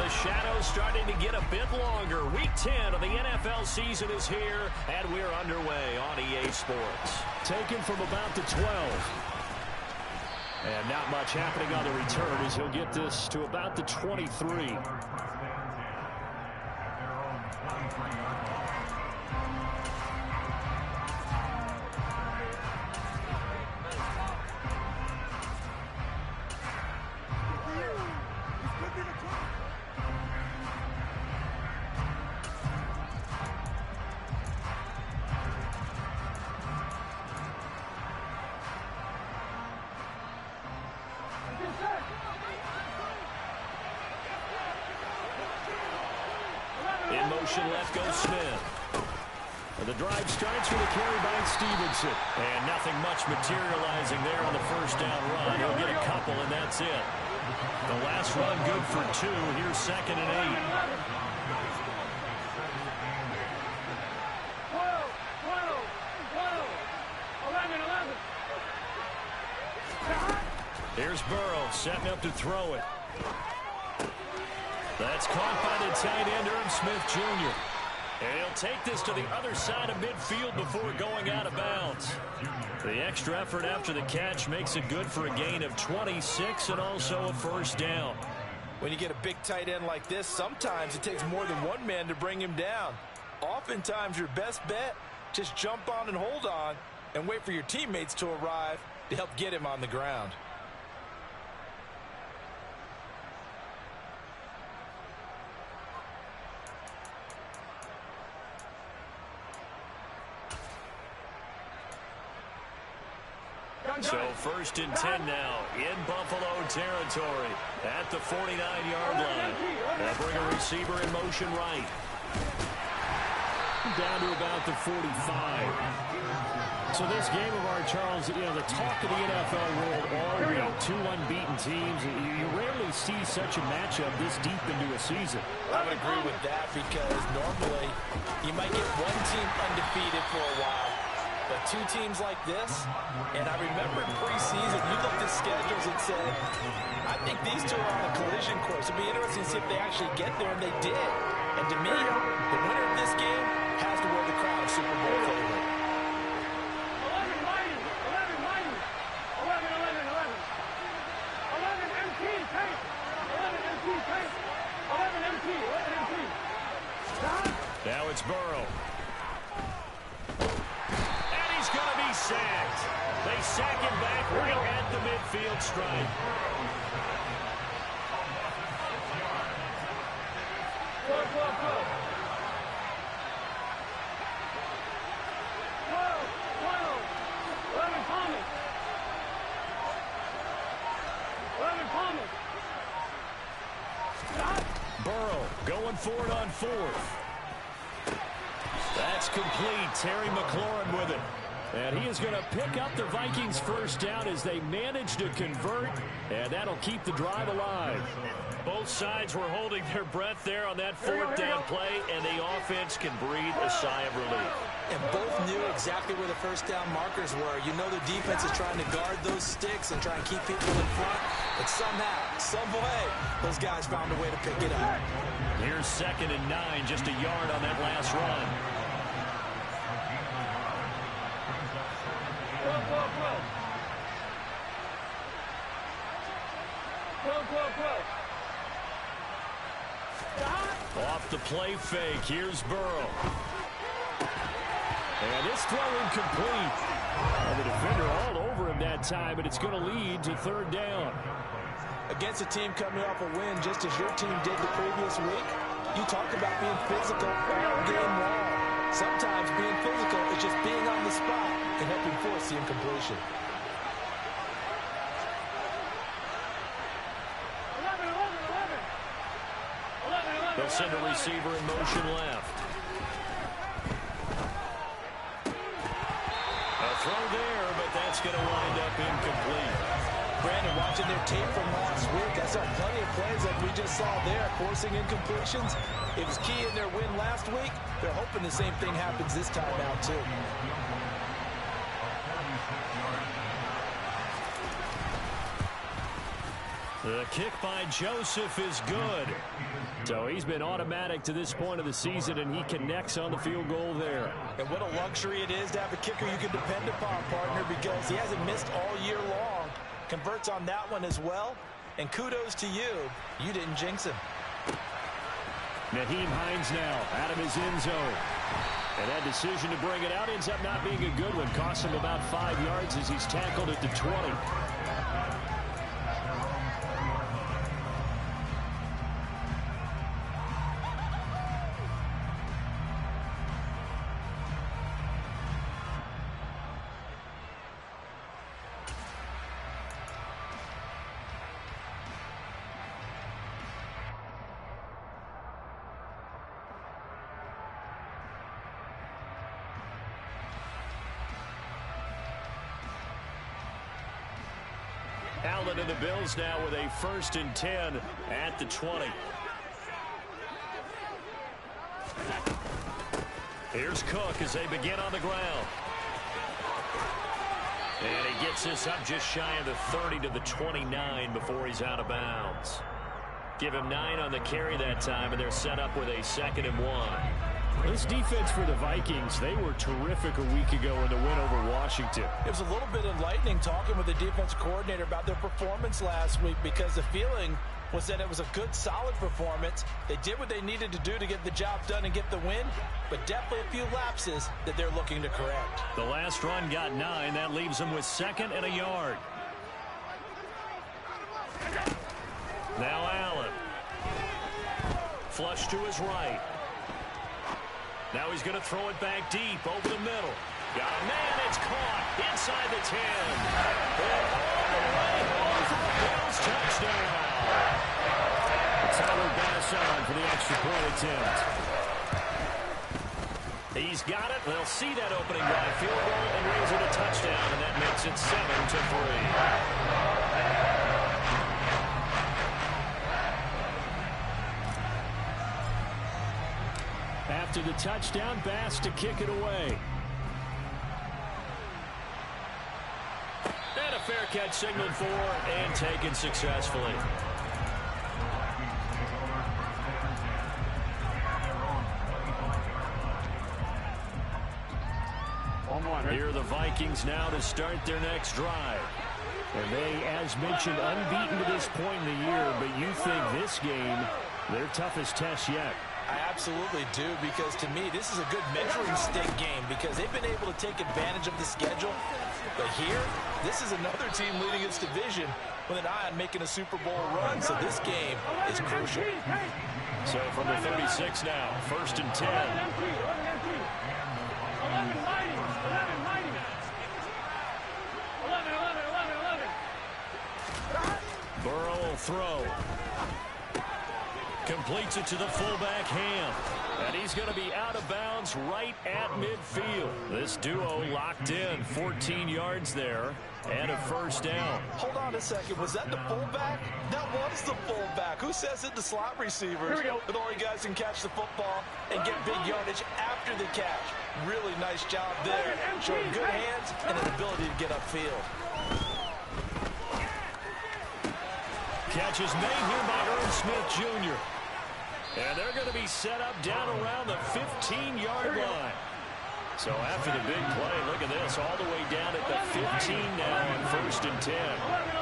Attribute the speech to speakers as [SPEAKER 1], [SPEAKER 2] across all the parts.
[SPEAKER 1] the shadows starting to get a bit longer. Week 10 of the NFL season is here, and we're underway on EA Sports.
[SPEAKER 2] Taken from about the 12. And not much happening on the return as he'll get this to about the 23.
[SPEAKER 1] In motion left goes Smith. And the drive starts with a carry by Stevenson. And nothing much materializing there on the first down run. He'll get a couple, and that's it. The last run good for 2. Here's 2nd and 8. Here's Burrow setting up to throw it. That's caught by the tight end, Irv Smith Jr. And he'll take this to the other side of midfield before going out of bounds. The extra effort after the catch makes it good for a gain of 26 and also a first down.
[SPEAKER 3] When you get a big tight end like this, sometimes it takes more than one man to bring him down. Oftentimes your best bet, just jump on and hold on and wait for your teammates to arrive to help get him on the ground.
[SPEAKER 1] So 1st and 10 now in Buffalo territory at the 49-yard line. They'll bring a receiver in motion right.
[SPEAKER 2] Down to about the 45. So this game of our Charles, you know, the talk of the NFL world all week, 2 unbeaten teams. You rarely see such a matchup this deep into a season.
[SPEAKER 3] I would agree with that because normally you might get one team undefeated for a while. But 2 teams like this, and I remember in preseason, you looked at schedules and said, I think these 2 are on a collision course. It'd be interesting to see if they actually get there, and they did. And to me, the winner of this game has to wear the crown of Super Bowl favorite.
[SPEAKER 4] 11 Lions, 11 Lions, 11, 11, 11. 11 MT, tank. 11 MT, tank. 11 MT, 11 MT.
[SPEAKER 1] Now it's Burrow. Sacked. They sack him back right at the midfield stripe.
[SPEAKER 4] Go. 11 Thomas. 11 Thomas.
[SPEAKER 1] Burrow going for it on 4th. That's complete. Terry McLaurin with it. And he is going to pick up the Vikings' first down as they manage to convert, and that'll keep the drive alive. Both sides were holding their breath there on that 4th down play, and the offense can breathe a sigh of relief.
[SPEAKER 3] And both knew exactly where the first down markers were. You know the defense is trying to guard those sticks and try and keep people in front. But somehow, some way, those guys found a way to pick it up.
[SPEAKER 1] Here's 2nd and 9, just a yard on that last run. Off the play fake, here's Burrow. And this throw incomplete. And the defender all over him that time, but it's going to lead to 3rd down.
[SPEAKER 3] Against a team coming off a win, just as your team did the previous week, you talk about being physical all game long. Sometimes being physical is just being on the spot and helping force the incompletion.
[SPEAKER 4] 11.
[SPEAKER 1] They'll send a receiver in motion left. A throw there, but that's going to wind up incomplete.
[SPEAKER 3] Brandon, watching their tape from last week, I saw plenty of plays like we just saw there, forcing incompletions. It was key in their win last week. They're hoping the same thing happens this time out, too.
[SPEAKER 1] The kick by Joseph is good. So he's been automatic to this point of the season, and he connects on the field goal there.
[SPEAKER 3] And what a luxury it is to have a kicker you can depend upon, partner, because he hasn't missed all year long. Converts on that one as well. And kudos to you. You didn't jinx him.
[SPEAKER 1] Nyheim Hines now out of his end zone. And that decision to bring it out ends up not being a good one. Costs him about 5 yards as he's tackled at the 20. Allen and the Bills now with a 1st and 10 at the 20. Here's Cook as they begin on the ground. And he gets this up just shy of the 30 to the 29 before he's out of bounds. Give him 9 on the carry that time, and they're set up with a 2nd and 1. This defense for the Vikings, they were terrific a week ago in the win over Washington.
[SPEAKER 3] It was a little bit enlightening talking with the defense coordinator about their performance last week, because the feeling was that it was a good, solid performance. They did what they needed to do to get the job done and get the win, but definitely a few lapses that they're looking to correct.
[SPEAKER 1] The last run got 9. That leaves them with 2nd and a yard. Now Allen. Flush to his right. Now he's going to throw it back deep over the middle. Got a man. It's caught inside the 10. And all the way home for the Bills touchdown. Tyler Bass on for the extra point attempt. He's got it. They'll see that opening drive field goal and raise it a touchdown, and that makes it 7-3. After the touchdown, Bass to kick it away. And a fair catch signaled for and taken successfully. Here are the Vikings now to start their next drive. And they, as mentioned, unbeaten to this point in the year, but you think this game, their toughest test yet.
[SPEAKER 3] I absolutely do, because to me, this is a good measuring stick game, because they've been able to take advantage of the schedule. But here, this is another team leading its division with an eye on making a Super Bowl run, so this game is crucial.
[SPEAKER 1] So from the 36 now, 1st and 10.
[SPEAKER 4] 11.
[SPEAKER 1] Burrow will throw. Completes it to the fullback, Ham. And he's going to be out of bounds right at midfield. This duo locked in, 14 yards there, and a 1st down.
[SPEAKER 3] Hold on a second. Was that the fullback? That was the fullback. Who says it? The slot receivers. The only guys can catch the football and get big yardage after the catch. Really nice job there. Showing good hands and an ability to get upfield.
[SPEAKER 1] Catch is made here by Irv Smith Jr. And they're going to be set up down around the 15-yard line. So after the big play, look at this, all the way down at the 15 now on 1st and 10.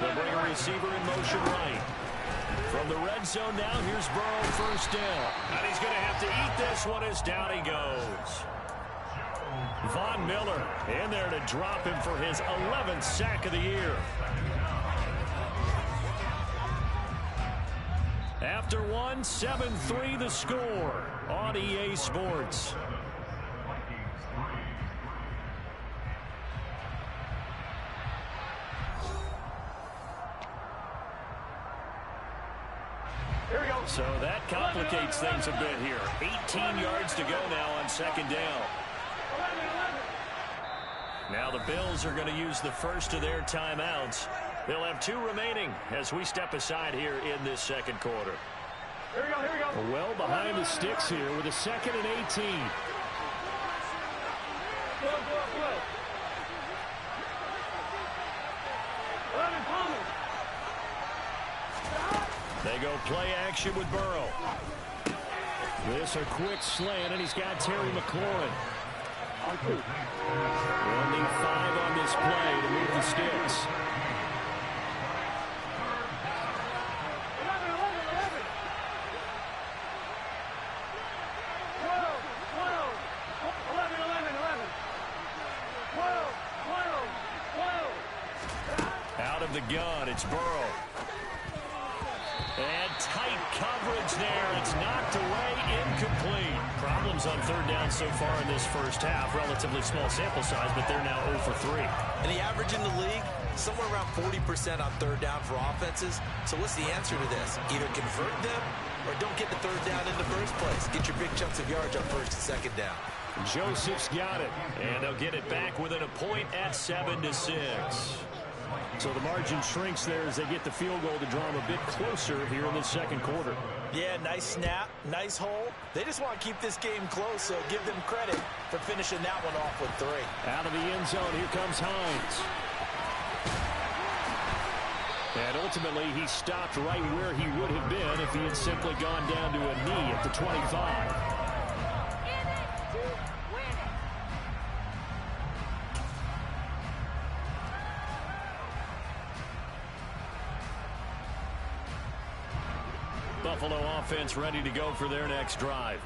[SPEAKER 1] They'll bring a receiver in motion right. From the red zone now, here's Burrow, 1st down. And he's going to have to eat this one as down he goes. Von Miller in there to drop him for his 11th sack of the year. After one, 7-3 the score on EA Sports. So that complicates things a bit here. 18 yards to go now on 2nd down. Now the Bills are going to use the first of their timeouts. They'll have 2 remaining as we step aside here in this 2nd quarter.
[SPEAKER 4] Here we go.
[SPEAKER 1] Well behind the sticks here with a 2nd and 18.
[SPEAKER 4] Go. 11, Thomas.
[SPEAKER 1] They go play action with Burrow.
[SPEAKER 2] This a quick slant, and he's got Terry McLaurin.
[SPEAKER 1] We'll need 5 on this play to move the sticks.
[SPEAKER 4] 11, 11. 12, 12. 11, 11. 12, 12.
[SPEAKER 1] Out of the gun, it's Burrow. And tight coverage there. It's knocked away, incomplete. Problems on third down so far in this first half. Relatively small sample size, but they're now 0 for 3.
[SPEAKER 3] And the average in the league, somewhere around 40% on third down for offenses. So what's the answer to this? Either convert them or don't get the third down in the first place. Get your big chunks of yards on first and second down.
[SPEAKER 1] Joseph's got it. And they'll get it back within a point at 7-6.
[SPEAKER 2] So the margin shrinks there as they get the field goal to draw them a bit closer here in the second quarter.
[SPEAKER 3] Yeah, nice snap, nice hole. They just want to keep this game close, so give them credit for finishing that one off with 3.
[SPEAKER 2] Out of the end zone, here comes Hines. And ultimately, he stopped right where he would have been if he had simply gone down to a knee at the 25.
[SPEAKER 1] Buffalo offense ready to go for their next drive.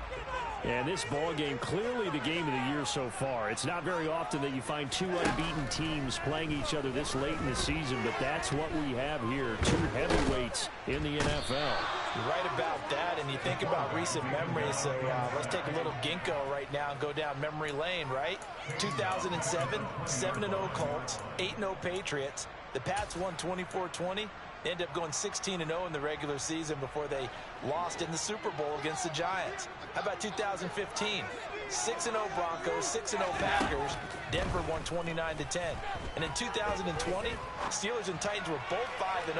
[SPEAKER 2] And this ball game, clearly the game of the year so far. It's not very often that you find 2 unbeaten teams playing each other this late in the season, but that's what we have here. 2 heavyweights in the NFL.
[SPEAKER 3] You're right about that, and you think about recent memories, so let's take a little ginkgo right now and go down memory lane, right? 2007, 7-0 Colts, 8-0 Patriots. The Pats won 24-20. They ended up going 16-0 in the regular season before they lost in the Super Bowl against the Giants. How about 2015? 6-0 Broncos, 6-0 Packers. Denver won 29-10. And in 2020, Steelers and Titans were both 5-0.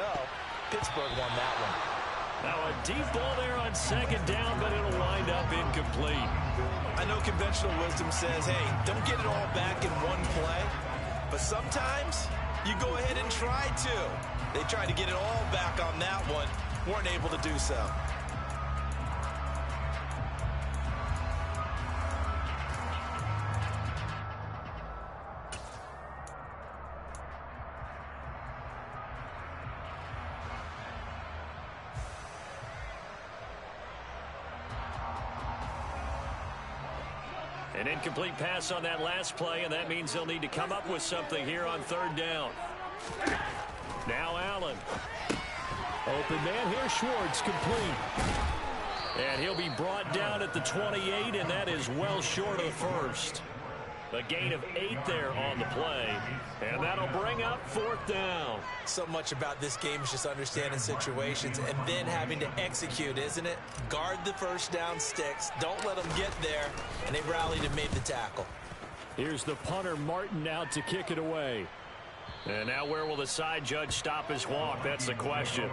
[SPEAKER 3] Pittsburgh won that one.
[SPEAKER 1] Now a deep ball there on second down, but it'll wind up incomplete.
[SPEAKER 3] I know conventional wisdom says, hey, don't get it all back in one play. But sometimes you go ahead and try to. They tried to get it all back on that one, weren't able to do so.
[SPEAKER 1] An incomplete pass on that last play, and that means they'll need to come up with something here on third down. Now Allen.
[SPEAKER 2] Open man here, Schwartz, complete.
[SPEAKER 1] And he'll be brought down at the 28, and that is well short of the first. A gain of 8 there on the play, and that'll bring up fourth down.
[SPEAKER 3] So much about this game is just understanding situations and then having to execute, isn't it? Guard the first down sticks. Don't let them get there, and they rallied and made the tackle.
[SPEAKER 2] Here's the punter, Martin, out to kick it away.
[SPEAKER 1] And now where will the side judge stop his walk? That's the question.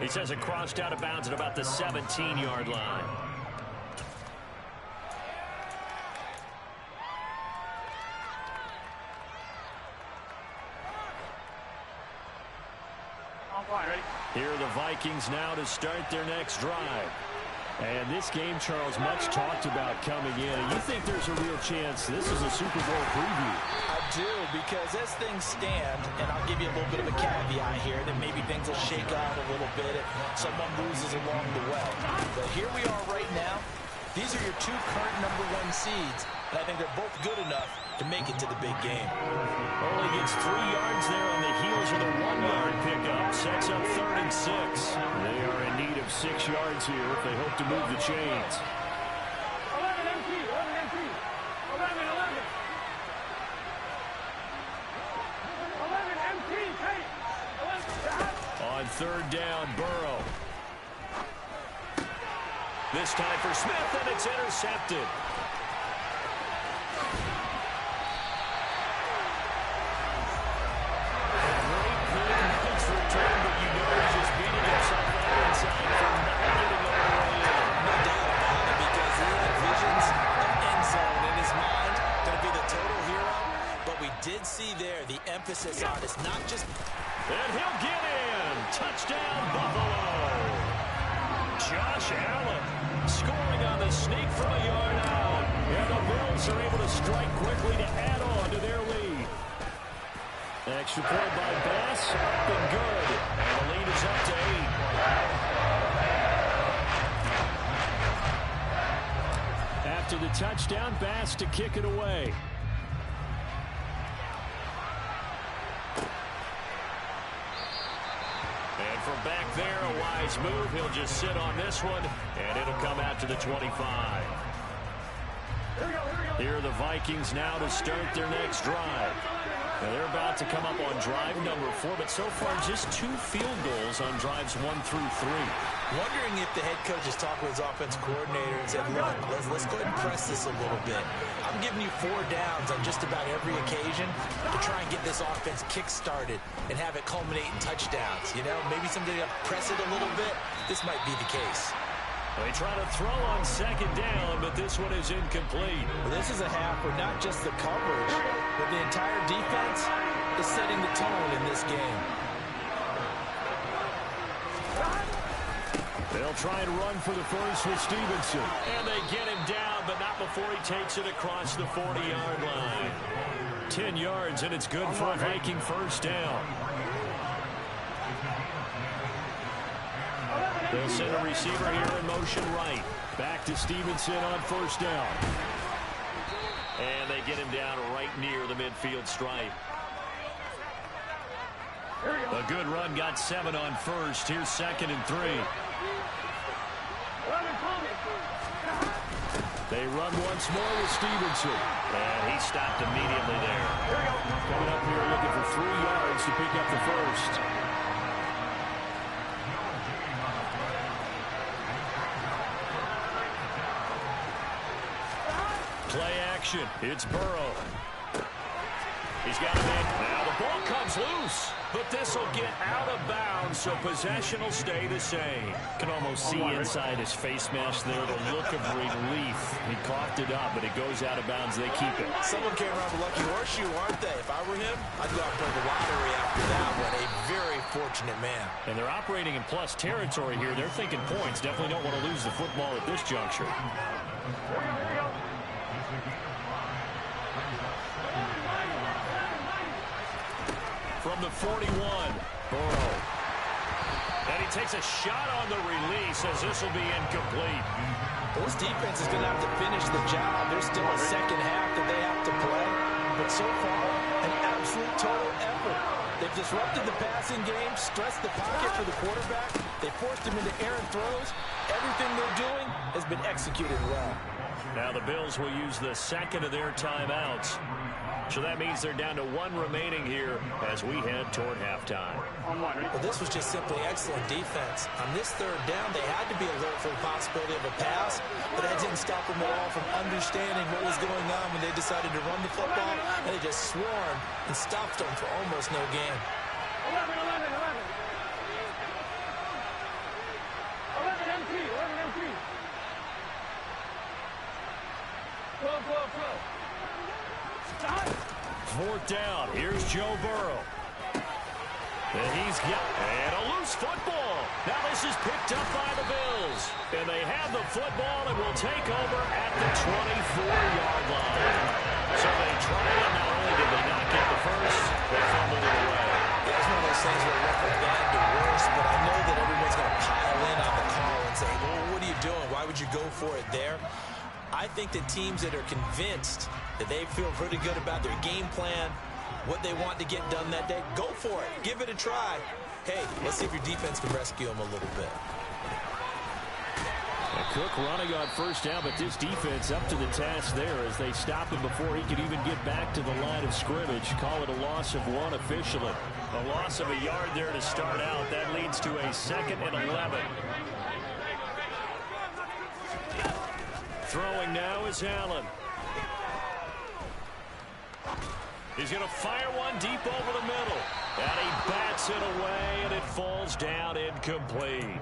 [SPEAKER 1] He says it crossed out of bounds at about the 17-yard line. Here are the Vikings now to start their next drive.
[SPEAKER 2] And this game, Charles, much talked about coming in. And you think there's a real chance this is a Super Bowl preview?
[SPEAKER 3] I do, because as things stand, and I'll give you a little bit of a caveat here, that maybe things will shake out a little bit if someone loses along the way. But here we are right now. These are your 2 current #1 seeds, and I think they're both good enough to make it to the big game.
[SPEAKER 1] Only gets 3 yards there on the heels of the 1-yard pickup. Sets up 3rd and 6.
[SPEAKER 2] They are in need of 6 yards here if they hope to move the chains.
[SPEAKER 4] 11 MT, 11 MT, 11, 11. 11 MT, take. 11.
[SPEAKER 1] On third down, Burrow. This time for Smith, and it's intercepted.
[SPEAKER 3] Did see there the emphasis on it's not just,
[SPEAKER 1] and he'll get in. Touchdown, Buffalo. Josh Allen scoring on the sneak from a yard out. And the Bills are able to strike quickly to add on to their lead. Extra point by Bass, up and good. And the lead is up to 8. After the touchdown, Bass to kick it away. And from back there, a wise move. He'll just sit on this one, and it'll come out to the 25. Here are the Vikings now to start their next drive. Now they're about to come up on drive number 4, but so far just 2 field goals on drives 1 through 3.
[SPEAKER 3] Wondering if the head coach is talking with his offensive coordinator and said, look, let's go ahead and press this a little bit. I'm giving you 4 downs on just about every occasion to try and get this offense kick-started and have it culminate in touchdowns. You know, maybe somebody to press it a little bit. This might be the case.
[SPEAKER 1] They try to throw on second down, but this one is incomplete.
[SPEAKER 3] Well, this is a half where not just the coverage, but the entire defense is setting the tone in this game.
[SPEAKER 1] They'll try and run for the first with Stevenson. And they get him down, but not before he takes it across the 40-yard line. 10 yards, and it's good for a Viking first down. They'll send a receiver here in motion right. Back to Stevenson on first down. And they get him down right near the midfield stripe. A good run, got 7 on first. Here's 2nd and 3. They run once more with Stevenson. And he stopped immediately there. Coming up here looking for 3 yards to pick up the first. Play action. It's Burrow. He's got him in. Now the ball comes loose, but this will get out of bounds, so possession will stay the same.
[SPEAKER 2] Can almost see inside his face mask there the look of relief. He coughed it up, but it goes out of bounds. They keep it.
[SPEAKER 3] Someone came around with a lucky horseshoe, aren't they? If I were him, I'd go out and play the lottery after that one. A very fortunate man.
[SPEAKER 2] And they're operating in plus territory here. They're thinking points. Definitely don't want to lose the football at this juncture.
[SPEAKER 1] From the 41, Burrow. And he takes a shot on the release as this will be incomplete.
[SPEAKER 3] This defense is going to have to finish the job. There's still a second half that they have to play. But so far, an absolute total effort. They've disrupted the passing game, stressed the pocket for the quarterback. They forced him into errant throws. Everything they're doing has been executed well.
[SPEAKER 1] Now the Bills will use the second of their timeouts. So that means they're down to 1 remaining here as we head toward halftime.
[SPEAKER 3] Well, this was just simply excellent defense. On this 3rd down, they had to be alert for the possibility of a pass, but that didn't stop them at all from understanding what was going on when they decided to run the football, and they just swarmed and stopped them for almost no gain.
[SPEAKER 4] 11 MT, 11 MT. 12.
[SPEAKER 1] 4th down. Here's Joe Burrow. And he's got a loose football. Now this is picked up by the Bills. And they have the football and will take over at the 24-yard line. So they try it. Not only did they not get the first, they fumbled it away.
[SPEAKER 3] Yeah, it's one of those things where it went from bad to worse, but I know that everyone's going to pile in on the call and say, well, what are you doing? Why would you go for it there? I think that teams that are convinced that they feel pretty good about their game plan, what they want to get done that day, go for it. Give it a try. Hey, let's see if your defense can rescue them a little bit.
[SPEAKER 2] Cook running on first down, but this defense up to the task there as they stop him before he could even get back to the line of scrimmage. Call it a loss of 1 officially.
[SPEAKER 1] A loss of a yard there to start out. That leads to a 2nd and 11. Throwing now is Allen. He's going to fire one deep over the middle. And he bats it away, and it falls down incomplete.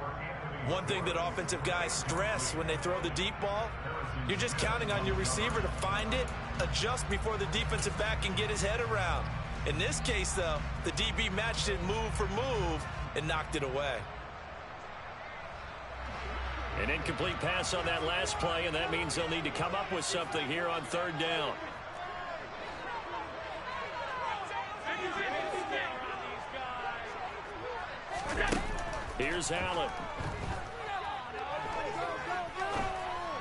[SPEAKER 3] One thing that offensive guys stress when they throw the deep ball, you're just counting on your receiver to find it, adjust before the defensive back can get his head around. In this case, though, the DB matched it move for move and knocked it away.
[SPEAKER 1] An incomplete pass on that last play, and that means they'll need to come up with something here on third down. Here's Allen.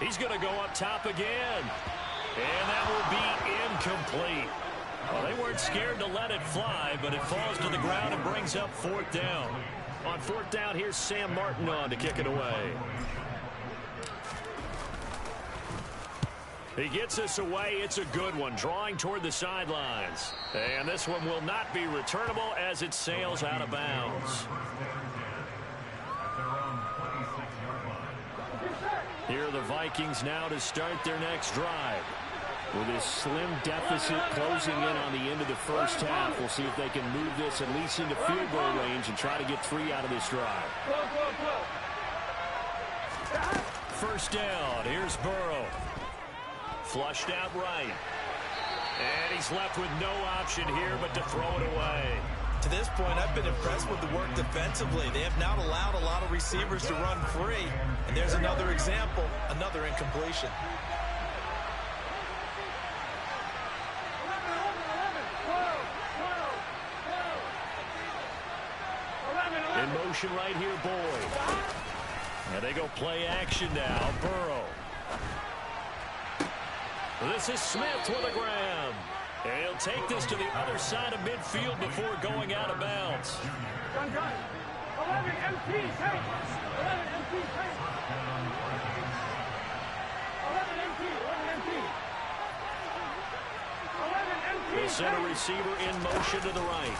[SPEAKER 1] He's going to go up top again. And that will be incomplete. Well, they weren't scared to let it fly, but it falls to the ground and brings up fourth down. On fourth down, here's Sam Martin on to kick it away. He gets us away. It's a good one, drawing toward the sidelines. And this one will not be returnable as it sails out of bounds. Here are the Vikings now to start their next drive. With this slim deficit closing in on the end of the first half, we'll see if they can move this at least into field goal range and try to get 3 out of this drive. First down. Here's Burrow. Flushed out right. And he's left with no option here but to throw it away.
[SPEAKER 3] To this point, I've been impressed with the work defensively. They have not allowed a lot of receivers to run free. And there's another example, another incompletion.
[SPEAKER 1] In motion right here, Boyd. And they go play action now. Burrow. This is Smith with a grab. And he'll take this to the other side of midfield before going out of bounds.
[SPEAKER 4] 11 MT, take. 11 MT, take. 11 MT, 11 MT. 11 MT.
[SPEAKER 1] The center receiver in motion to the right.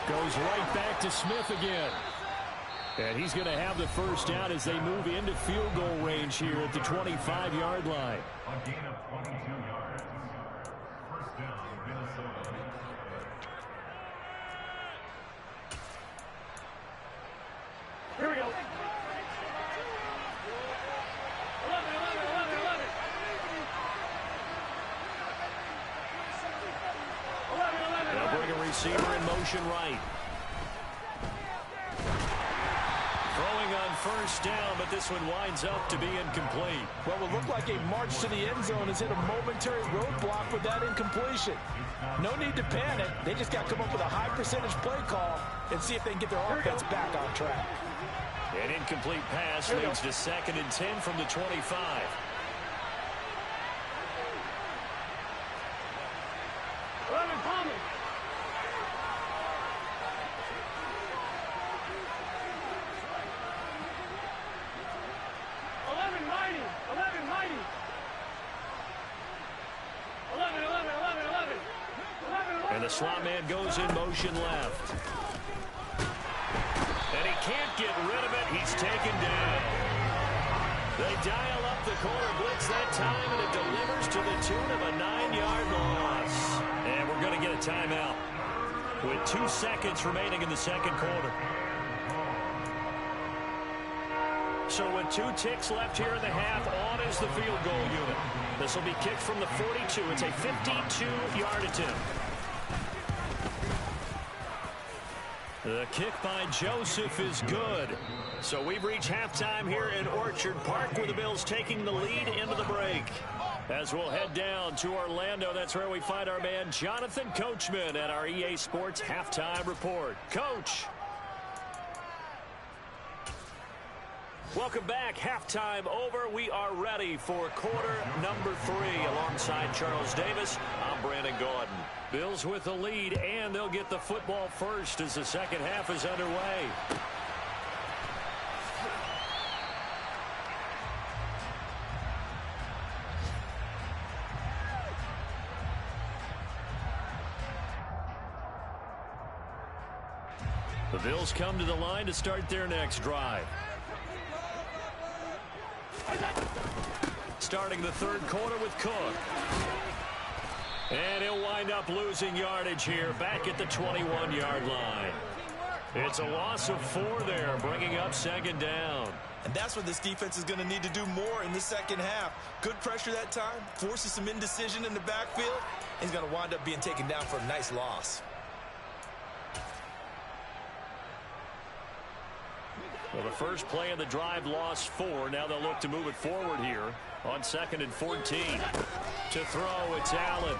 [SPEAKER 1] Goes right back to Smith again. And he's going to have the first down as they move into field goal range here at the 25-yard line.
[SPEAKER 5] A gain of 22 yards. First down, Minnesota.
[SPEAKER 4] Here we go. 11, 11, 11, 11. 11, 11, 11.
[SPEAKER 1] They'll bring a receiver in motion right. Throwing on first down, but this one winds up to be incomplete.
[SPEAKER 3] Well, it will look like a march to the end zone has hit a momentary roadblock with that incompletion. No need to panic. They just got to come up with a high percentage play call and see if they can get their offense back on track.
[SPEAKER 1] An incomplete pass leads to 2nd and 10 from the 25. And the slot man goes in motion left. And he can't get rid of it. He's taken down. They dial up the corner blitz that time, and it delivers to the tune of a 9-yard loss. And we're going to get a timeout with 2 seconds remaining in the second quarter. So with 2 ticks left here in the half, on is the field goal unit. This will be kicked from the 42. It's a 52-yard attempt. The kick by Joseph is good. So we've reached halftime here in Orchard Park, where the Bills taking the lead into the break. As we'll head down to Orlando, that's where we find our man Jonathan Coachman at our EA Sports Halftime Report. Coach. Welcome back. Halftime over. We are ready for quarter number 3 alongside Charles Davis. I'm Brandon Gordon. Bills with the lead, and they'll get the football first as the second half is underway. The Bills come to the line to start their next drive. Starting the third quarter with Cook. And he'll wind up losing yardage here back at the 21-yard line. It's a loss of 4 there, bringing up second down.
[SPEAKER 3] And that's what this defense is going to need to do more in the second half. Good pressure that time, forces some indecision in the backfield. He's going to wind up being taken down for a nice loss.
[SPEAKER 1] Well, the first play of the drive lost 4. Now they'll look to move it forward here on 2nd and 14. To throw, it's Allen.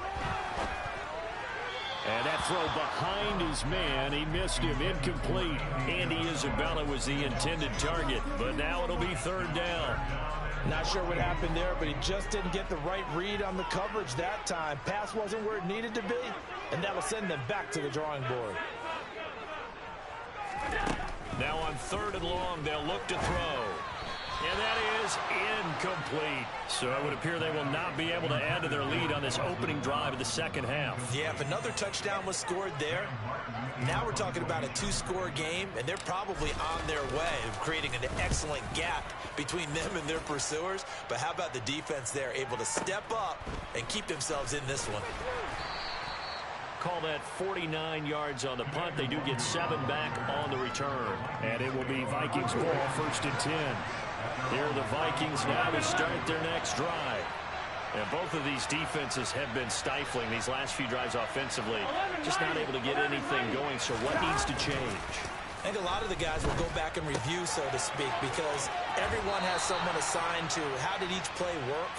[SPEAKER 1] And that throw behind his man. He missed him. Incomplete. Andy Isabella was the intended target. But now it'll be 3rd down.
[SPEAKER 3] Not sure what happened there, but he just didn't get the right read on the coverage that time. Pass wasn't where it needed to be, and that'll send them back to the drawing board.
[SPEAKER 1] Now on 3rd and long, they'll look to throw. And that is incomplete. So it would appear they will not be able to add to their lead on this opening drive of the second half.
[SPEAKER 3] Yeah, if another touchdown was scored there, now we're talking about a 2-score game, and they're probably on their way of creating an excellent gap between them and their pursuers. But how about the defense there, able to step up and keep themselves in this one?
[SPEAKER 1] Call that 49 yards on the punt. They do get 7 back on the return. And it will be Vikings ball, 1st and 10. Here are the Vikings now to start their next drive. And both of these defenses have been stifling these last few drives offensively. Just not able to get anything going. So what needs to change?
[SPEAKER 3] I think a lot of the guys will go back and review, so to speak, because everyone has someone assigned to how did each play work.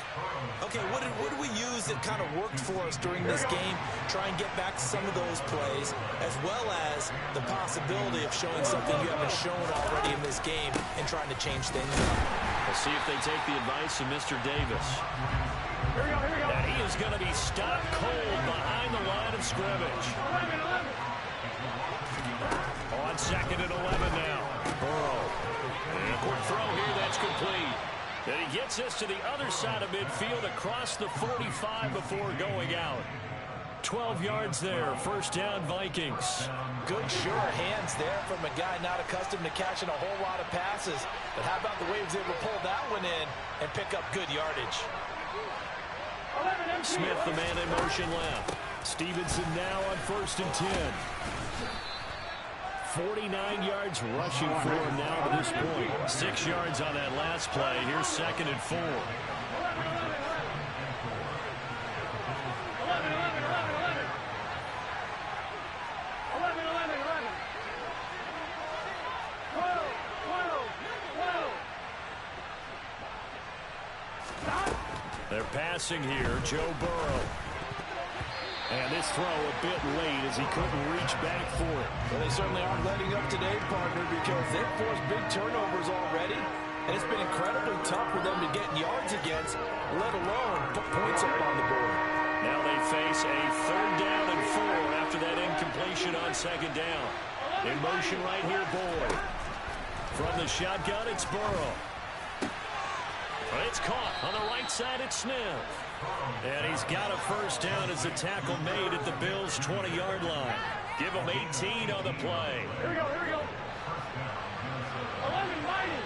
[SPEAKER 3] Okay, what did we use that kind of worked for us during this game? Try and get back to some of those plays, as well as the possibility of showing something you haven't shown already in this game and trying to change things up.
[SPEAKER 1] We'll see if they take the advice of Mr. Davis.
[SPEAKER 4] Here we go.
[SPEAKER 1] And he is going to be stopped cold behind the line of scrimmage.
[SPEAKER 4] 11.
[SPEAKER 1] On 2nd and 11 now. Burrow. And a quick throw here, that's complete. And he gets this to the other side of midfield across the 45 before going out. 12 yards there, 1st down Vikings.
[SPEAKER 3] Good sure hands there from a guy not accustomed to catching a whole lot of passes. But how about the way he was able to pull that one in and pick up good yardage?
[SPEAKER 1] Smith, the man in motion left. Stevenson now on 1st and 10. 49 yards rushing for him now to this point. 6 yards on that last play. Here's 2nd and 4.
[SPEAKER 4] 11. 12.
[SPEAKER 1] They're passing here. Joe Burrow. And this throw a bit late as he couldn't reach back for it.
[SPEAKER 3] Well, they certainly aren't letting up today, partner, because they've forced big turnovers already. And it's been incredibly tough for them to get yards against, let alone put points up on the board.
[SPEAKER 1] Now they face a 3rd down and 4 after that incompletion on 2nd down. In motion right here, Boyd. From the shotgun, it's Burrow. It's caught on the right side, it's Smith. And he's got a 1st down as the tackle made at the Bills' 20-yard line. Give him 18 on the play.
[SPEAKER 4] Here we go. 11 mighty.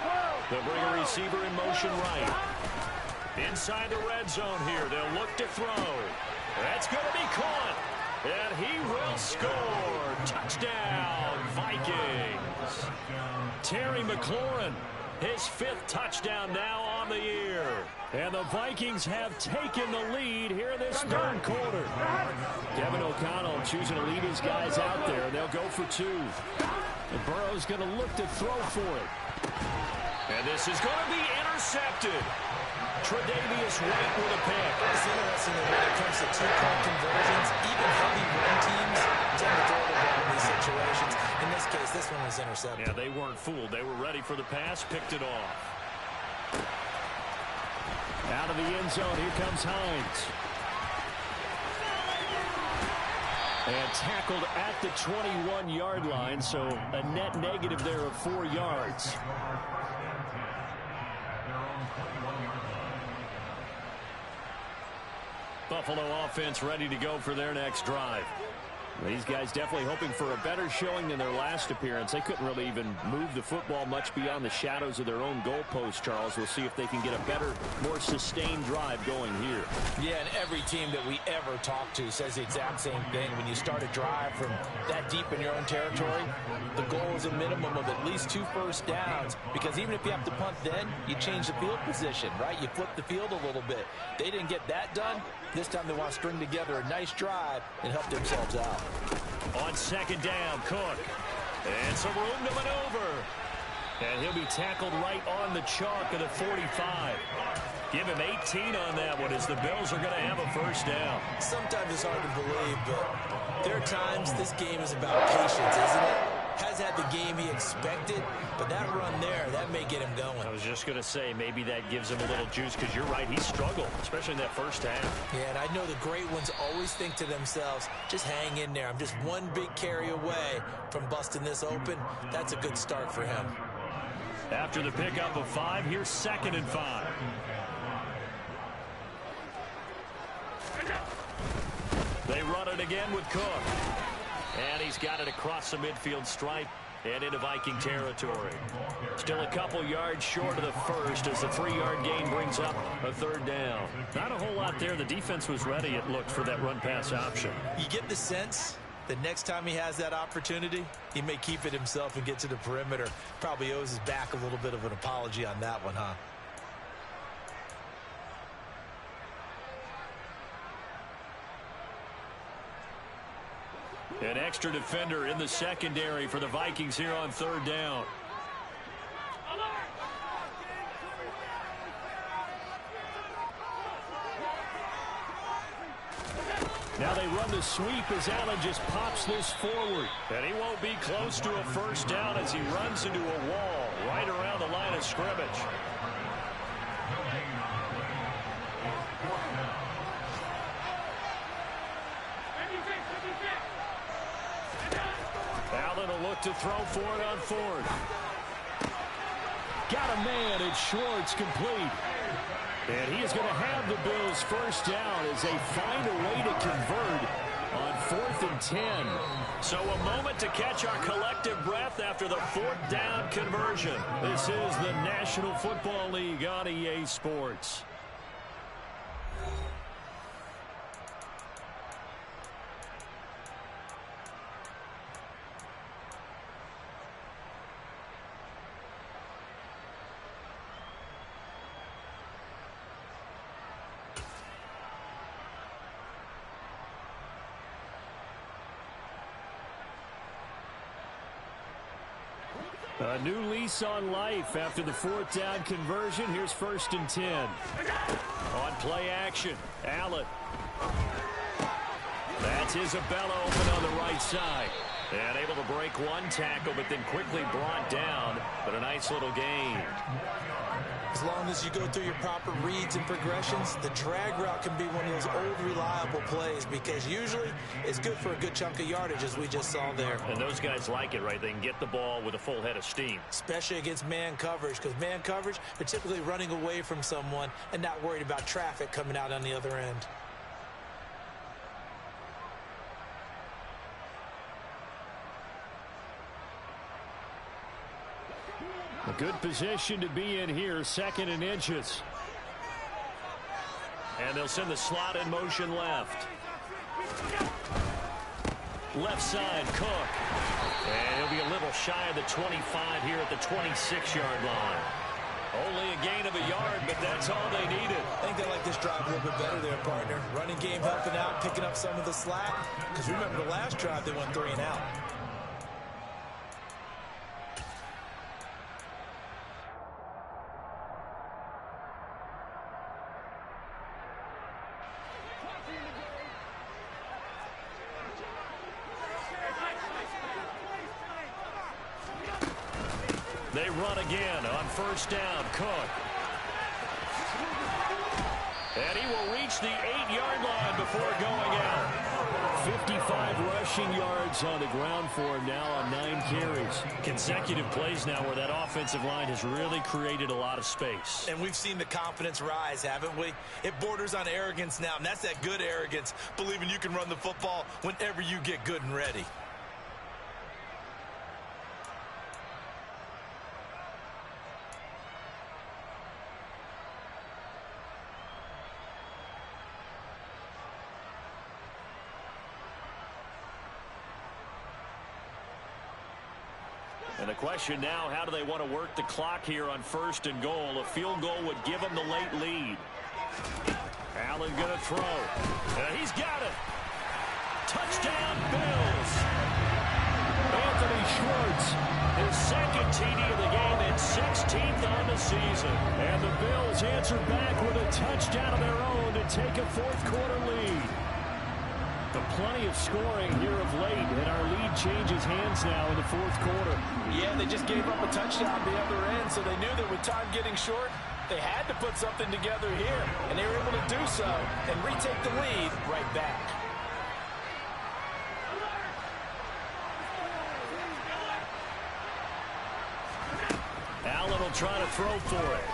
[SPEAKER 4] 12.
[SPEAKER 1] They'll bring a receiver in motion right. Inside the red zone here. They'll look to throw. That's going to be caught. And he will score. Touchdown, Vikings. Terry McLaurin, his 5th touchdown now on the year. And the Vikings have taken the lead here in this 3rd quarter. Kevin O'Connell choosing to leave his guys out there. They'll go for 2. And Burrow's going to look to throw for it. And this is going to be intercepted. Tre'Davious White with a pick.
[SPEAKER 3] It's interesting that when it comes to 2-point conversions, even heavy run teams tend to throw the ball in these situations. In this case, this one was intercepted.
[SPEAKER 1] Yeah, they weren't fooled. They were ready for the pass, picked it off. Out of the end zone, here comes Hines. And tackled at the 21-yard line, so a net negative there of 4 yards. Buffalo offense ready to go for their next drive. These guys definitely hoping for a better showing than their last appearance. They couldn't really even move the football much beyond the shadows of their own goalpost, Charles. We'll see if they can get a better, more sustained drive going here.
[SPEAKER 3] Yeah, and every team that we ever talk to says the exact same thing. When you start a drive from that deep in your own territory, the goal is a minimum of at least 2 first downs, because even if you have to punt then, you change the field position, right? You flip the field a little bit. They didn't get that done. This time they want to string together a nice drive and help themselves out.
[SPEAKER 1] On second down, Cook. And some room to maneuver. And he'll be tackled right on the chalk of the 45. Give him 18 on that one as the Bills are going to have a first down.
[SPEAKER 3] Sometimes it's hard to believe, but there are times this game is about patience, isn't it? Has had the game he expected, but that run there, that may get him going.
[SPEAKER 1] I was just going to say, maybe that gives him a little juice, because you're right, he struggled, especially in that first half.
[SPEAKER 3] Yeah, and I know the great ones always think to themselves, just hang in there. I'm just one big carry away from busting this open. That's a good start for him.
[SPEAKER 1] After the pickup of 5, here's 2nd and 5. They run it again with Cook. And he's got it across the midfield stripe and into Viking territory. Still a couple yards short of the first as the 3-yard gain brings up a 3rd down. Not a whole lot there. The defense was ready, it looked, for that run-pass option.
[SPEAKER 3] You get the sense that next time he has that opportunity, he may keep it himself and get to the perimeter. Probably owes his back a little bit of an apology on that one, huh?
[SPEAKER 1] An extra defender in the secondary for the Vikings here on 3rd down. Now they run the sweep as Allen just pops this forward. And he won't be close to a first down as he runs into a wall right around the line of scrimmage. Allen will look to throw for it on 4th. Got a man, and Schwartz complete. And he is going to have the Bills first down as they find a way to convert on 4th and 10. So a moment to catch our collective breath after the 4th down conversion. This is the National Football League on EA Sports. A new lease on life after the 4th down conversion. Here's 1st and 10. On play action, Allen. That's Isabella open on the right side. And able to break one tackle, but then quickly brought down. But a nice little gain.
[SPEAKER 3] As long as you go through your proper reads and progressions, the drag route can be one of those old reliable plays because usually it's good for a good chunk of yardage, as we just saw there.
[SPEAKER 1] And those guys like it, right? They can get the ball with a full head of steam.
[SPEAKER 3] Especially against man coverage, because man coverage, they're typically running away from someone and not worried about traffic coming out on the other end.
[SPEAKER 1] A good position to be in here, 2nd and inches. And they'll send the slot in motion left. Left side, Cook. And he'll be a little shy of the 25 here at the 26-yard line. Only a gain of a yard, but that's all they needed.
[SPEAKER 3] I think they like this drive a little bit better there, partner. Running game helping out, picking up some of the slack. Because remember the last drive, they went 3 and out.
[SPEAKER 1] They run again on 1st down, Cook. And he will reach the 8-yard line before going out. 55 rushing yards on the ground for him now on 9 carries. Consecutive plays now where that offensive line has really created a lot of space.
[SPEAKER 3] And we've seen the confidence rise, haven't we? It borders on arrogance now, and that's that good arrogance, believing you can run the football whenever you get good and ready.
[SPEAKER 1] And the question now, how do they want to work the clock here on 1st and goal? A field goal would give them the late lead. Allen going to throw. And he's got it. Touchdown, Bills. Anthony Schwartz, his second TD of the game and 16th on the season. And the Bills answer back with a touchdown of their own to take a fourth-quarter lead. But plenty of scoring here of late, and our lead changes hands now in the fourth quarter.
[SPEAKER 3] Yeah, they just gave up a touchdown the other end, so they knew that with time getting short, they had to put something together here, and they were able to do so and retake the lead right back.
[SPEAKER 1] Allen will try to throw for it.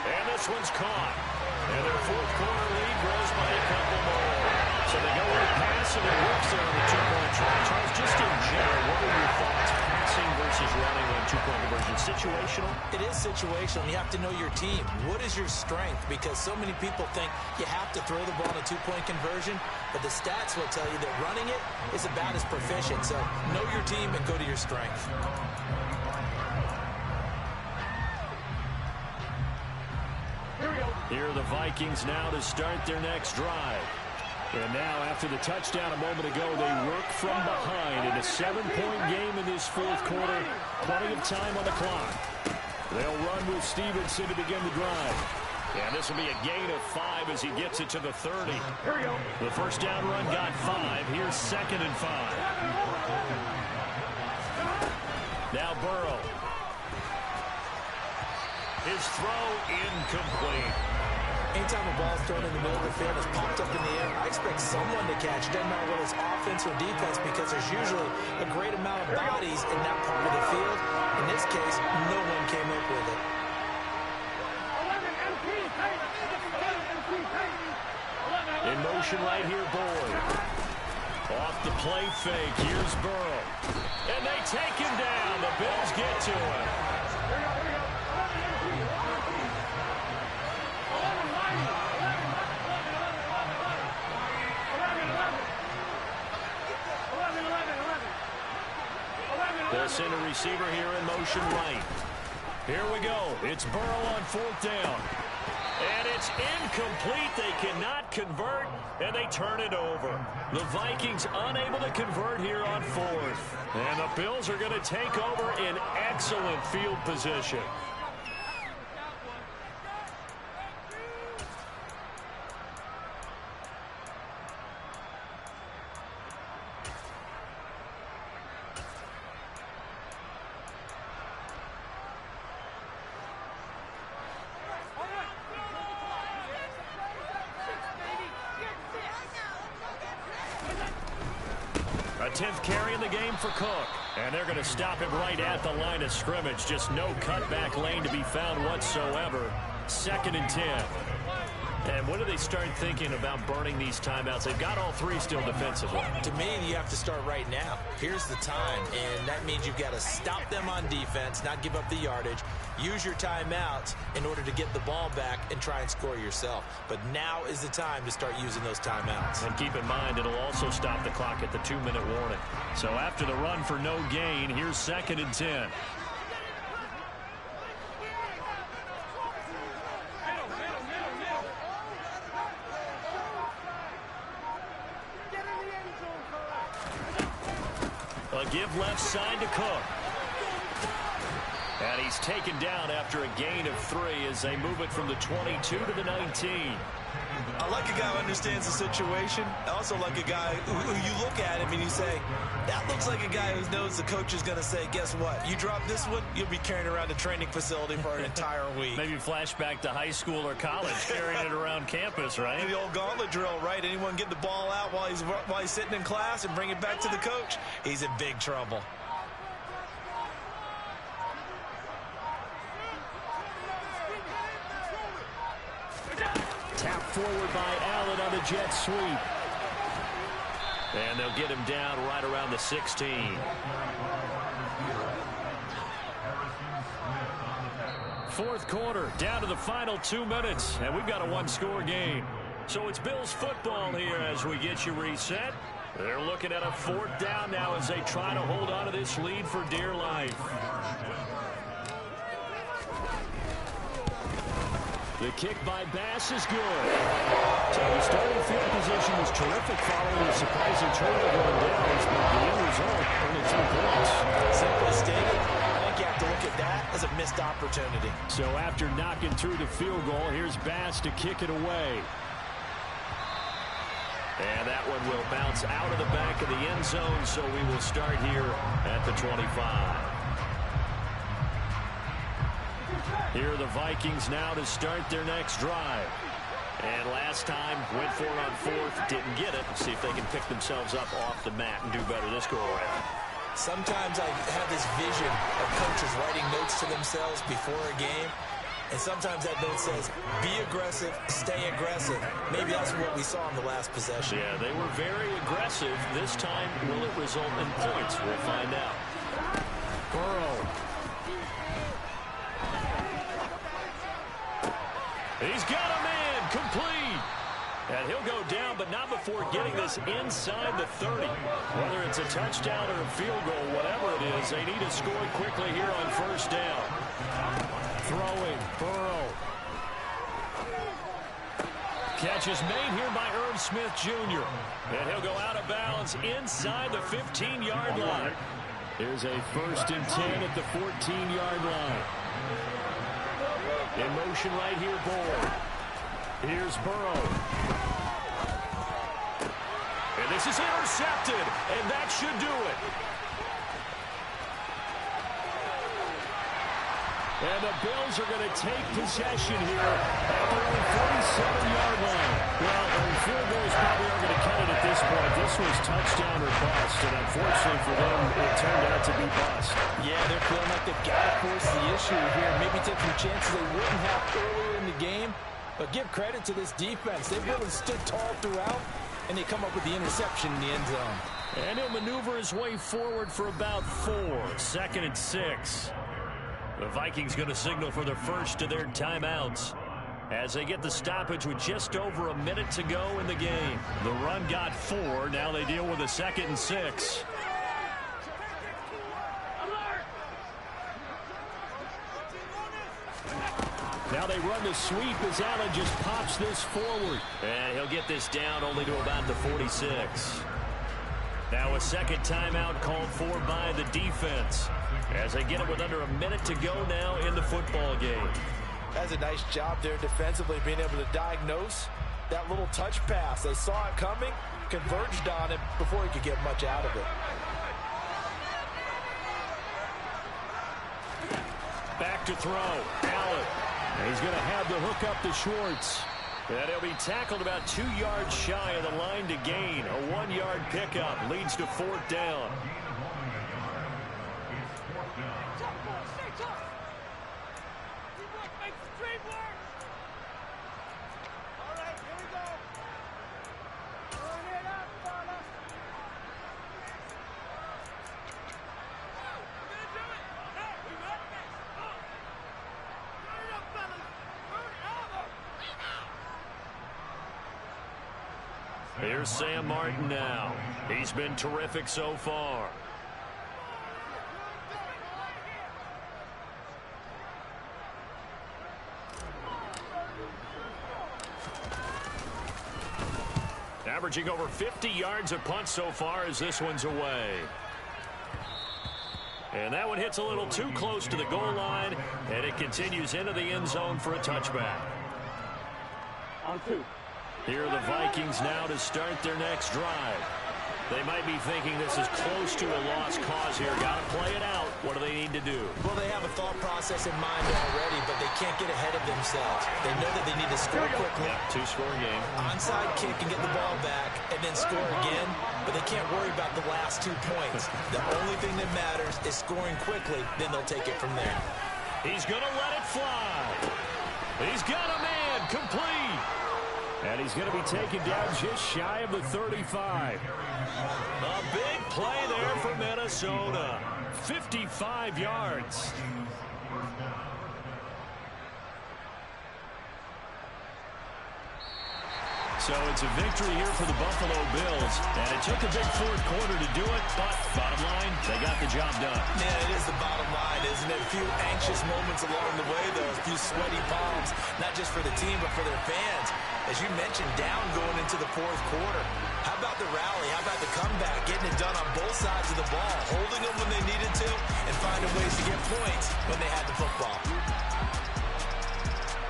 [SPEAKER 1] And this one's caught. And their fourth quarter lead grows by a couple more. So they go with a pass, and it works there on the two-point try. Charles, just in general, what are your thoughts? Passing versus running on two-point conversion. Situational?
[SPEAKER 3] It is situational. You have to know your team. What is your strength? Because so many people think you have to throw the ball in a two-point conversion, but the stats will tell you that running it is about as proficient. So know your team and go to your strength.
[SPEAKER 1] Here are the Vikings now to start their next drive. And now, after the touchdown a moment ago, they work from behind in a 7-point game in this fourth quarter. Plenty of time on the clock. They'll run with Stevenson to begin the drive. And this will be a gain of 5 as he gets it to the 30.
[SPEAKER 4] Here we go.
[SPEAKER 1] The first down run got 5. Here's 2nd and 5. Now Burrow. His throw incomplete.
[SPEAKER 3] Anytime a ball's thrown in the middle of the field, it's popped up in the air, I expect someone to catch. Doesn't matter whether it's offense or defense, because there's usually a great amount of bodies in that part of the field. In this case, no one came up with it.
[SPEAKER 4] 11 MP, take. 11 MP, take. 11.
[SPEAKER 1] In motion right here, Boyd. Off the play fake, here's Burrow. And they take him down. The Bills get to him. They'll send a receiver here in motion right. Here we go. It's Burrow on 4th down. And it's incomplete. They cannot convert, and they turn it over. The Vikings unable to convert here on 4th. And the Bills are going to take over in excellent field position. A 10th carry in the game for Cook. And they're going to stop him right at the line of scrimmage. Just no cutback lane to be found whatsoever. 2nd and 10. And when do they start thinking about burning these timeouts? They've got all 3 still defensively.
[SPEAKER 3] To me, you have to start right now. Here's the time, and that means you've got to stop them on defense, not give up the yardage. Use your timeouts in order to get the ball back and try and score yourself. But now is the time to start using those timeouts.
[SPEAKER 1] And keep in mind, it'll also stop the clock at the 2-minute warning. So after the run for no gain, here's 2nd and 10. A give left side to Cook. And he's taken down after a gain of 3 as they move it from the 22 to the 19.
[SPEAKER 3] I like a guy who understands the situation. I also like a guy who you look at him and you say, that looks like a guy who knows the coach is going to say, guess what? You drop this one, you'll be carrying around a training facility for an entire week.
[SPEAKER 1] Maybe flashback to high school or college, carrying it around campus, right?
[SPEAKER 3] The old gauntlet drill, right? Anyone get the ball out while he's sitting in class and bring it back to the coach, he's in big trouble.
[SPEAKER 1] Tap forward by Allen on the jet sweep. And they'll get him down right around the 16. Fourth quarter, down to the final 2 minutes, and we've got a 1-score game. So it's Bills football here as we get you reset. They're looking at a 4th down now as they try to hold on to this lead for dear life. The kick by Bass is good.
[SPEAKER 2] So the starting field position was terrific following a surprising turnover on downs, but the end result, only 2 points.
[SPEAKER 3] Simply stated, I think you have to look at that as a missed opportunity.
[SPEAKER 1] So after knocking through the field goal, here's Bass to kick it away. And that one will bounce out of the back of the end zone, so we will start here at the 25. Here are the Vikings now to start their next drive. And last time, went for it on 4th, didn't get it. See if they can pick themselves up off the mat and do better this go-around.
[SPEAKER 3] Sometimes I have this vision of coaches writing notes to themselves before a game. And sometimes that note says, be aggressive, stay aggressive. Maybe that's what we saw in the last possession.
[SPEAKER 1] Yeah, they were very aggressive. This time, will it result in points? We'll find out. Burrow. He's got a man, complete. And he'll go down, but not before getting this inside the 30. Whether it's a touchdown or a field goal, whatever it is, they need to score quickly here on 1st down. Throwing, Burrow. Catch is made here by Irv Smith Jr. And he'll go out of bounds inside the 15-yard line. Here's a 1st and 10 at the 14-yard line. In motion right here, Bourne. Here's Burrow. And this is intercepted, and that should do it. And the Bills are going to take possession here at their own 47-yard line. Well, field goals probably are going to cut it at this point. This was touchdown or bust, and unfortunately for them, it turned out to be bust.
[SPEAKER 3] Yeah, they're feeling like they've got to force the issue here. Maybe take some chances they wouldn't have earlier in the game. But give credit to this defense. They've really stood tall throughout, and they come up with the interception in the end zone.
[SPEAKER 1] And he'll maneuver his way forward for about 4. 2nd and 6. The Vikings going to signal for the first of their timeouts as they get the stoppage with just over a minute to go in the game. The run got 4. Now they deal with a 2nd and 6. Now they run the sweep as Allen just pops this forward. And he'll get this down only to about the 46. Now a 2nd timeout called for by the defense as they get it with under a minute to go now in the football game.
[SPEAKER 3] That's a nice job there defensively, being able to diagnose that little touch pass. They saw it coming, converged on it before he could get much out of it.
[SPEAKER 1] Back to throw. Allen. And he's going to have the hook up to Schwartz. And he'll be tackled about 2 yards shy of the line to gain. A 1-yard pickup leads to 4th down. Here's Sam Martin now. He's been terrific so far. Averaging over 50 yards a punt so far as this one's away. And that one hits a little too close to the goal line, and it continues into the end zone for a touchback.
[SPEAKER 4] On 2.
[SPEAKER 1] Here are the Vikings now to start their next drive. They might be thinking this is close to a lost cause here. Got to play it out. What do they need to do?
[SPEAKER 3] Well, they have a thought process in mind already, but they can't get ahead of themselves. They know that they need to score quickly.
[SPEAKER 1] Yeah, 2-score game.
[SPEAKER 3] Onside kick and get the ball back and then score again, but they can't worry about the last 2 points. The only thing that matters is scoring quickly, then they'll take it from there.
[SPEAKER 1] He's going to let it fly. He's got a man, complete. And he's going to be taken down just shy of the 35. A big play there for Minnesota. 55 yards. So it's a victory here for the Buffalo Bills. And it took a big 4th quarter to do it, but bottom line, they got the job done.
[SPEAKER 3] Yeah, it is the bottom line, isn't it? A few anxious moments along the way, though. A few sweaty palms, not just for the team, but for their fans. As you mentioned, down going into the fourth quarter. How about the rally? How about the comeback? Getting it done on both sides of the ball, holding them when they needed to, and finding ways to get points when they had the football.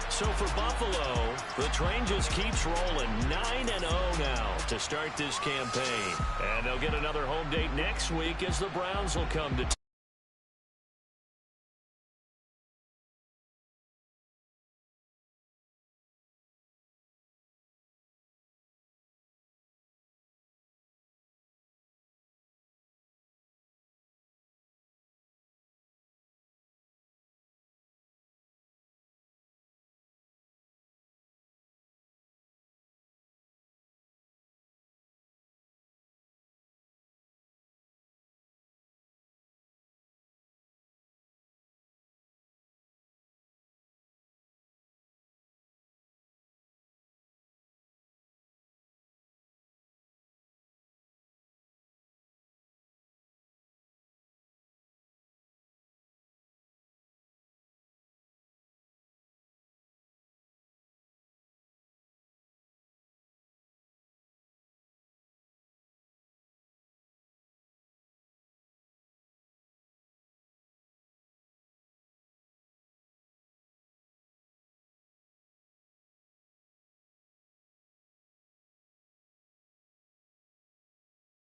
[SPEAKER 1] So for Buffalo, the train just keeps rolling. 9-0 now to start this campaign. And they'll get another home date next week as the Browns will come to